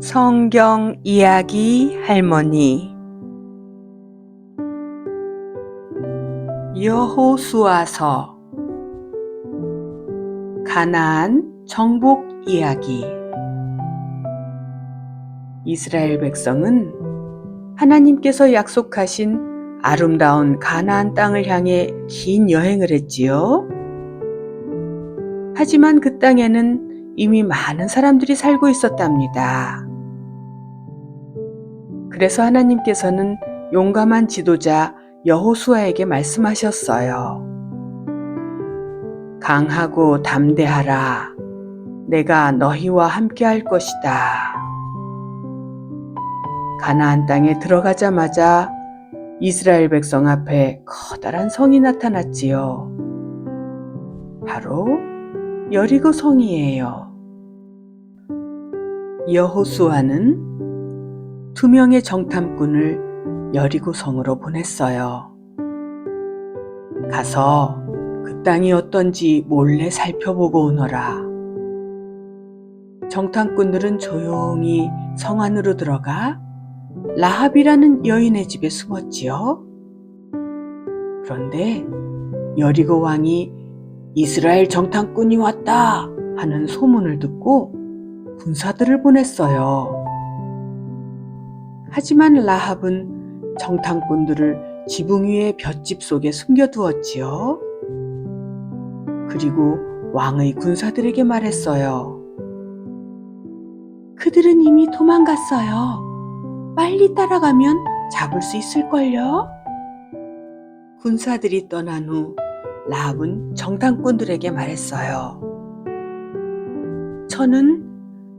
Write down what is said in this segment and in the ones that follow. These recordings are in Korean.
성경 이야기 할머니 여호수아서 가나안 정복 이야기. 이스라엘 백성은 하나님께서 약속하신 아름다운 가나안 땅을 향해 긴 여행을 했지요. 하지만 그 땅에는 이미 많은 사람들이 살고 있었답니다. 그래서 하나님께서는 용감한 지도자 여호수아에게 말씀하셨어요. 강하고 담대하라. 내가 너희와 함께 할 것이다. 가나안 땅에 들어가자마자 이스라엘 백성 앞에 커다란 성이 나타났지요. 바로 여리고 성이에요. 여호수아는 2명의 정탐꾼을 여리고 성으로 보냈어요. 가서 그 땅이 어떤지 몰래 살펴보고 오너라. 정탐꾼들은 조용히 성 안으로 들어가 라합이라는 여인의 집에 숨었지요. 그런데 여리고 왕이 이스라엘 정탐꾼이 왔다 하는 소문을 듣고 군사들을 보냈어요. 하지만 라합은 정탐꾼들을 지붕 위의 볏짚 속에 숨겨두었지요. 그리고 왕의 군사들에게 말했어요. 그들은 이미 도망갔어요. 빨리 따라가면 잡을 수 있을걸요? 군사들이 떠난 후 라합은 정탐꾼들에게 말했어요. 저는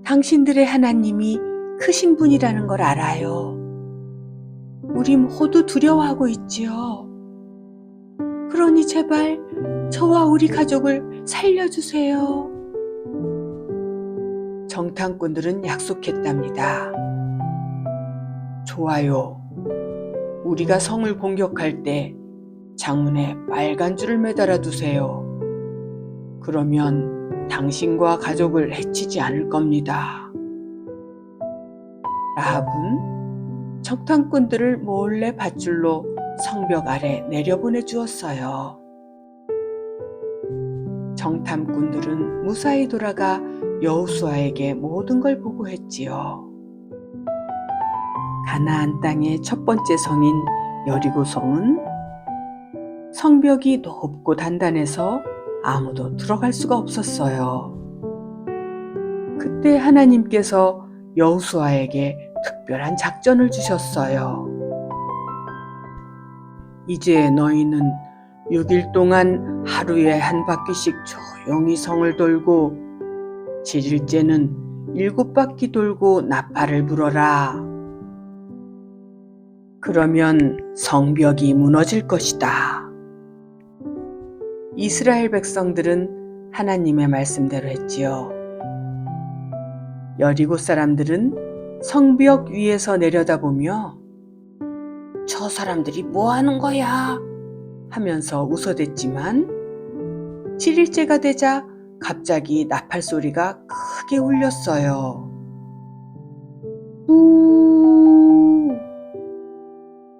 당신들의 하나님이 크신 분이라는 걸 알아요. 우리 모두 두려워하고 있지요. 그러니 제발 저와 우리 가족을 살려주세요. 정탐꾼들은 약속했답니다. 좋아요. 우리가 성을 공격할 때 창문에 빨간 줄을 매달아 두세요. 그러면 당신과 가족을 해치지 않을 겁니다. 라합은 정탐꾼들을 몰래 밧줄로 성벽 아래 내려보내 주었어요. 정탐꾼들은 무사히 돌아가 여호수아에게 모든 걸 보고했지요. 가나안 땅의 첫 번째 성인 여리고 성은 성벽이 높고 단단해서 아무도 들어갈 수가 없었어요. 그때 하나님께서 여호수아에게 특별한 작전을 주셨어요. 이제 너희는 6일 동안 하루에 한 바퀴씩 조용히 성을 돌고 7일째는 7바퀴 돌고 나팔을 불어라. 그러면 성벽이 무너질 것이다. 이스라엘 백성들은 하나님의 말씀대로 했지요. 여리고 사람들은 성벽 위에서 내려다보며 저 사람들이 뭐 하는 거야? 하면서 웃어댔지만 7일째가 되자 갑자기 나팔 소리가 크게 울렸어요. 우!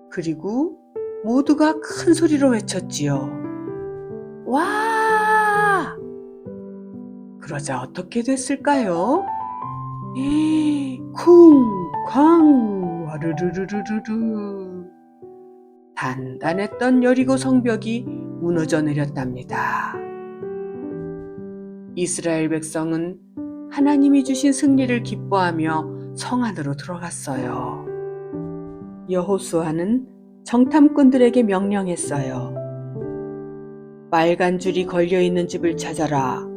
그리고 모두가 큰 소리로 외쳤지요. 와! 그러자 어떻게 됐을까요? 쿵! 쾅! 와르르르르르. 단단했던 여리고 성벽이 무너져 내렸답니다. 이스라엘 백성은 하나님이 주신 승리를 기뻐하며 성 안으로 들어갔어요. 여호수아는 정탐꾼들에게 명령했어요. 빨간 줄이 걸려있는 집을 찾아라.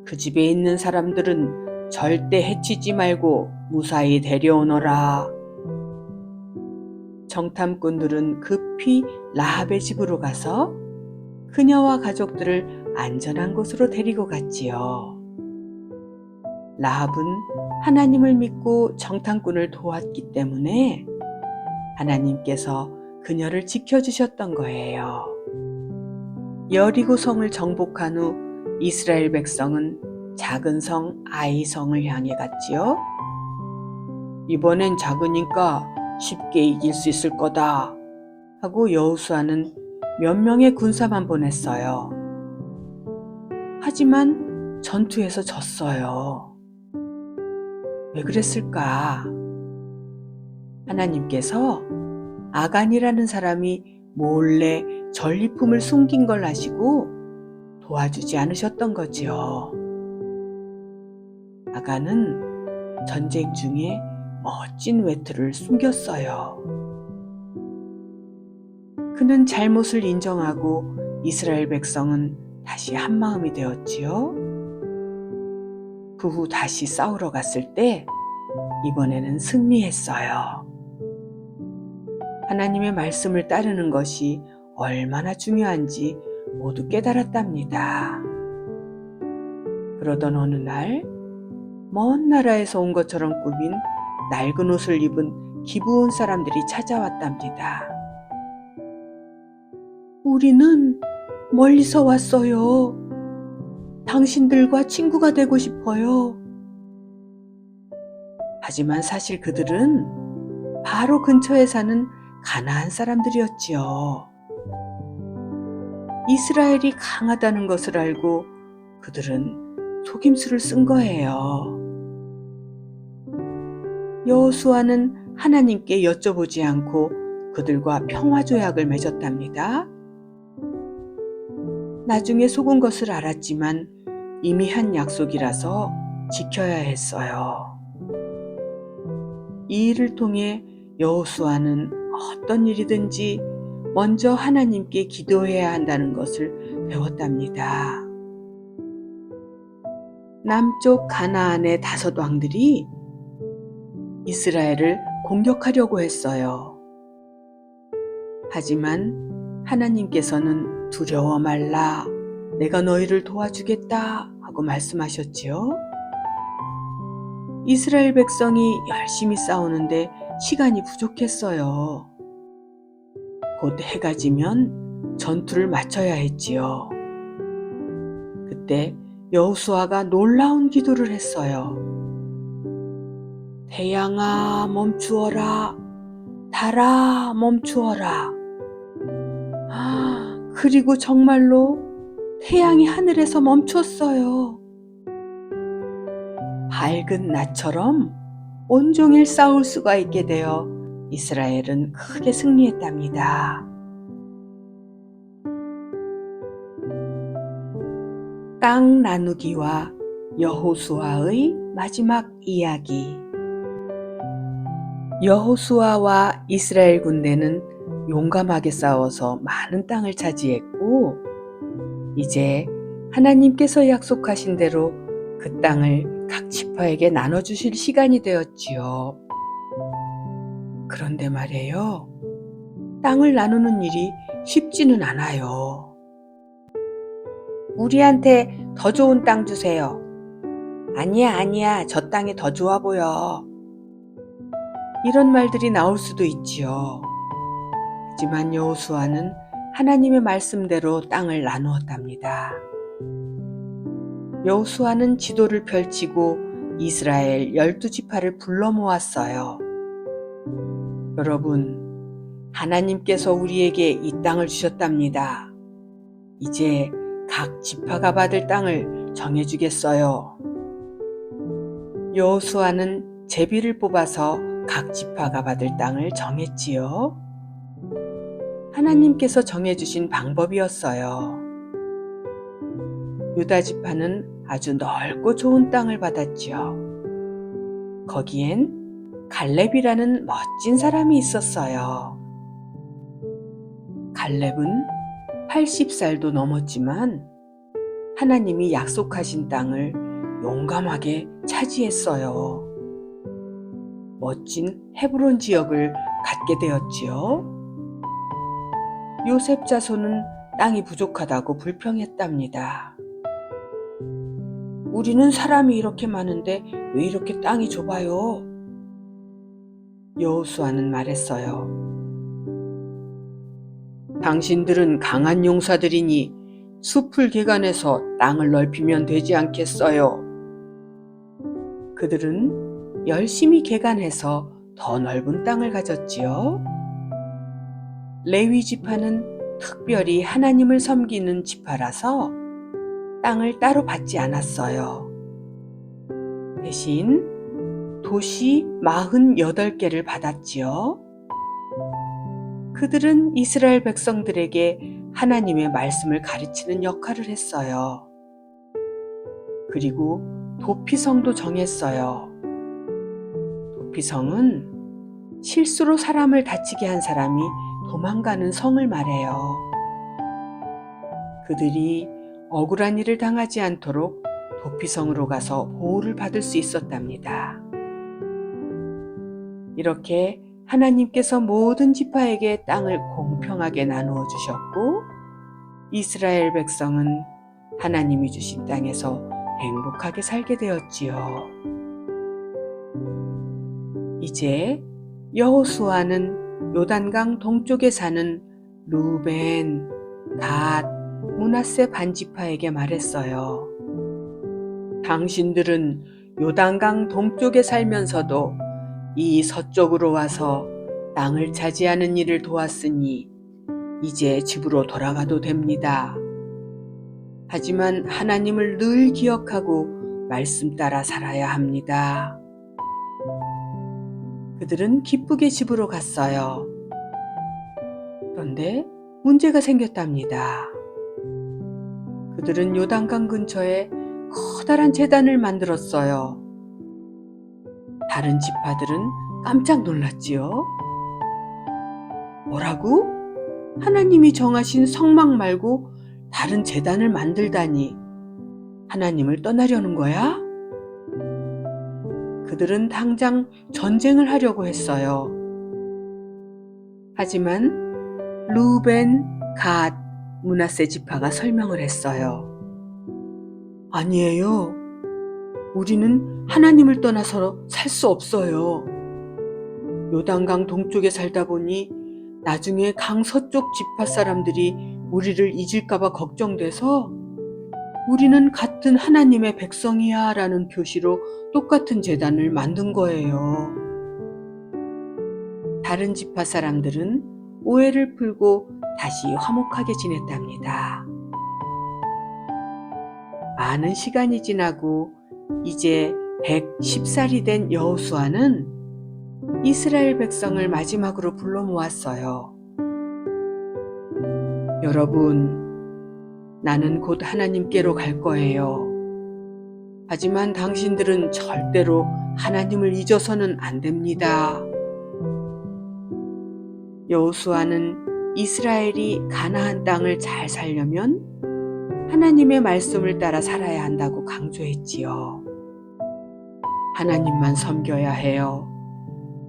그 집에 있는 사람들은 절대 해치지 말고 무사히 데려오너라. 정탐꾼들은 급히 라합의 집으로 가서 그녀와 가족들을 안전한 곳으로 데리고 갔지요. 라합은 하나님을 믿고 정탐꾼을 도왔기 때문에 하나님께서 그녀를 지켜주셨던 거예요. 여리고 성을 정복한 후 이스라엘 백성은 작은 성 아이성을 향해 갔지요. 이번엔 작으니까 쉽게 이길 수 있을 거다 하고 여호수아는 몇 명의 군사만 보냈어요. 하지만 전투에서 졌어요. 왜 그랬을까? 하나님께서 아간이라는 사람이 몰래 전리품을 숨긴 걸 아시고 도와주지 않으셨던 거지요. 아간은 전쟁 중에 멋진 외투를 숨겼어요. 그는 잘못을 인정하고 이스라엘 백성은 다시 한마음이 되었지요. 그 후 다시 싸우러 갔을 때 이번에는 승리했어요. 하나님의 말씀을 따르는 것이 얼마나 중요한지 모두 깨달았답니다. 그러던 어느 날, 먼 나라에서 온 것처럼 꾸민 낡은 옷을 입은 기브온 사람들이 찾아왔답니다. 우리는 멀리서 왔어요. 당신들과 친구가 되고 싶어요. 하지만 사실 그들은 바로 근처에 사는 가나안 사람들이었지요. 이스라엘이 강하다는 것을 알고 그들은 속임수를 쓴 거예요. 여호수아는 하나님께 여쭤보지 않고 그들과 평화조약을 맺었답니다. 나중에 속은 것을 알았지만 이미 한 약속이라서 지켜야 했어요. 이 일을 통해 여호수아는 어떤 일이든지 먼저 하나님께 기도해야 한다는 것을 배웠답니다. 남쪽 가나안의 5 왕들이 이스라엘을 공격하려고 했어요. 하지만 하나님께서는 두려워 말라, 내가 너희를 도와주겠다 하고 말씀하셨지요. 이스라엘 백성이 열심히 싸우는데 시간이 부족했어요. 곧 해가 지면 전투를 마쳐야 했지요. 그때 여호수아가 놀라운 기도를 했어요. 태양아 멈추어라, 달아 멈추어라. 그리고 정말로 태양이 하늘에서 멈췄어요. 밝은 낮처럼 온종일 싸울 수가 있게 되어 이스라엘은 크게 승리했답니다. 땅 나누기와 여호수아의 마지막 이야기. 여호수아와 이스라엘 군대는 용감하게 싸워서 많은 땅을 차지했고, 이제 하나님께서 약속하신 대로 그 땅을 각 지파에게 나눠주실 시간이 되었지요. 그런데 말이에요, 땅을 나누는 일이 쉽지는 않아요. 우리한테 더 좋은 땅 주세요. 아니야, 저 땅이 더 좋아 보여. 이런 말들이 나올 수도 있지요. 하지만 여호수아는 하나님의 말씀대로 땅을 나누었답니다. 여호수아는 지도를 펼치고 이스라엘 12지파를 불러 모았어요. 여러분, 하나님께서 우리에게 이 땅을 주셨답니다. 이제 각 지파가 받을 땅을 정해주겠어요. 여호수아는 제비를 뽑아서 각 지파가 받을 땅을 정했지요. 하나님께서 정해주신 방법이었어요. 유다 지파는 아주 넓고 좋은 땅을 받았지요. 거기엔 갈렙이라는 멋진 사람이 있었어요. 갈렙은 80살도 넘었지만 하나님이 약속하신 땅을 용감하게 차지했어요. 멋진 헤브론 지역을 갖게 되었지요. 요셉 자손은 땅이 부족하다고 불평했답니다. 우리는 사람이 이렇게 많은데 왜 이렇게 땅이 좁아요? 여호수아는 말했어요. 당신들은 강한 용사들이니 숲을 개간해서 땅을 넓히면 되지 않겠어요? 그들은 열심히 개간해서 더 넓은 땅을 가졌지요. 레위 지파는 특별히 하나님을 섬기는 지파라서 땅을 따로 받지 않았어요. 대신 도시 48개를 받았지요. 그들은 이스라엘 백성들에게 하나님의 말씀을 가르치는 역할을 했어요. 그리고 도피성도 정했어요. 도피성은 실수로 사람을 다치게 한 사람이 도망가는 성을 말해요. 그들이 억울한 일을 당하지 않도록 도피성으로 가서 보호를 받을 수 있었답니다. 이렇게 하나님께서 모든 지파에게 땅을 공평하게 나누어 주셨고, 이스라엘 백성은 하나님이 주신 땅에서 행복하게 살게 되었지요. 이제 여호수아는 요단강 동쪽에 사는 루벤, 갓, 므낫세 반지파에게 말했어요. 당신들은 요단강 동쪽에 살면서도 이 서쪽으로 와서 땅을 차지하는 일을 도왔으니 이제 집으로 돌아가도 됩니다. 하지만 하나님을 늘 기억하고 말씀 따라 살아야 합니다. 그들은 기쁘게 집으로 갔어요. 그런데 문제가 생겼답니다. 그들은 요단강 근처에 커다란 제단을 만들었어요. 다른 지파들은 깜짝 놀랐지요. 뭐라고? 하나님이 정하신 성막 말고 다른 제단을 만들다니 하나님을 떠나려는 거야? 그들은 당장 전쟁을 하려고 했어요. 하지만 루벤, 갓, 므낫세 지파가 설명을 했어요. 아니에요. 우리는 하나님을 떠나서 살 수 없어요. 요단강 동쪽에 살다 보니 나중에 강 서쪽 지파 사람들이 우리를 잊을까봐 걱정돼서 우리는 같은 하나님의 백성이야 라는 표시로 똑같은 제단을 만든 거예요. 다른 지파 사람들은 오해를 풀고 다시 화목하게 지냈답니다. 많은 시간이 지나고 이제 110살이 된 여호수아는 이스라엘 백성을 마지막으로 불러 모았어요. 여러분, 나는 곧 하나님께로 갈 거예요. 하지만 당신들은 절대로 하나님을 잊어서는 안 됩니다. 여호수아는 이스라엘이 가나안 땅을 잘 살려면 하나님의 말씀을 따라 살아야 한다고 강조했지요. 하나님만 섬겨야 해요.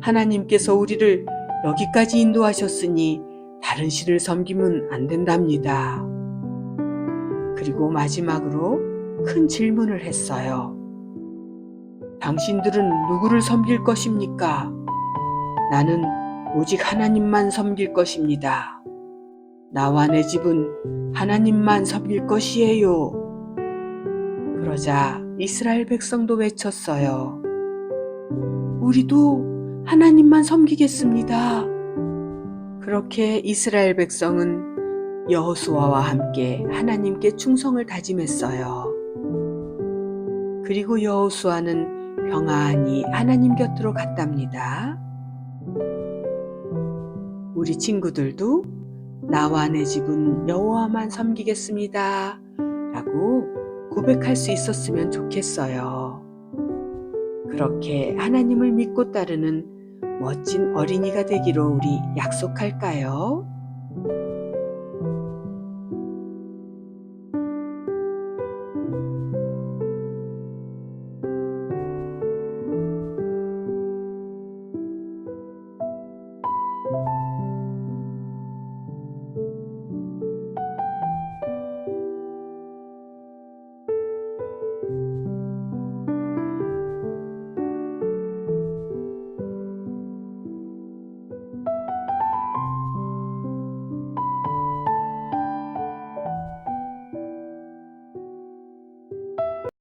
하나님께서 우리를 여기까지 인도하셨으니 다른 신을 섬기면 안 된답니다. 그리고 마지막으로 큰 질문을 했어요. 당신들은 누구를 섬길 것입니까? 나는 오직 하나님만 섬길 것입니다. 나와 내 집은 하나님만 섬길 것이에요. 그러자 이스라엘 백성도 외쳤어요. 우리도 하나님만 섬기겠습니다. 그렇게 이스라엘 백성은 여호수아와 함께 하나님께 충성을 다짐했어요. 그리고 여호수아는 평안히 하나님 곁으로 갔답니다. 우리 친구들도 나와 내 집은 여호와만 섬기겠습니다 라고 고백할 수 있었으면 좋겠어요. 그렇게 하나님을 믿고 따르는 멋진 어린이가 되기로 우리 약속할까요?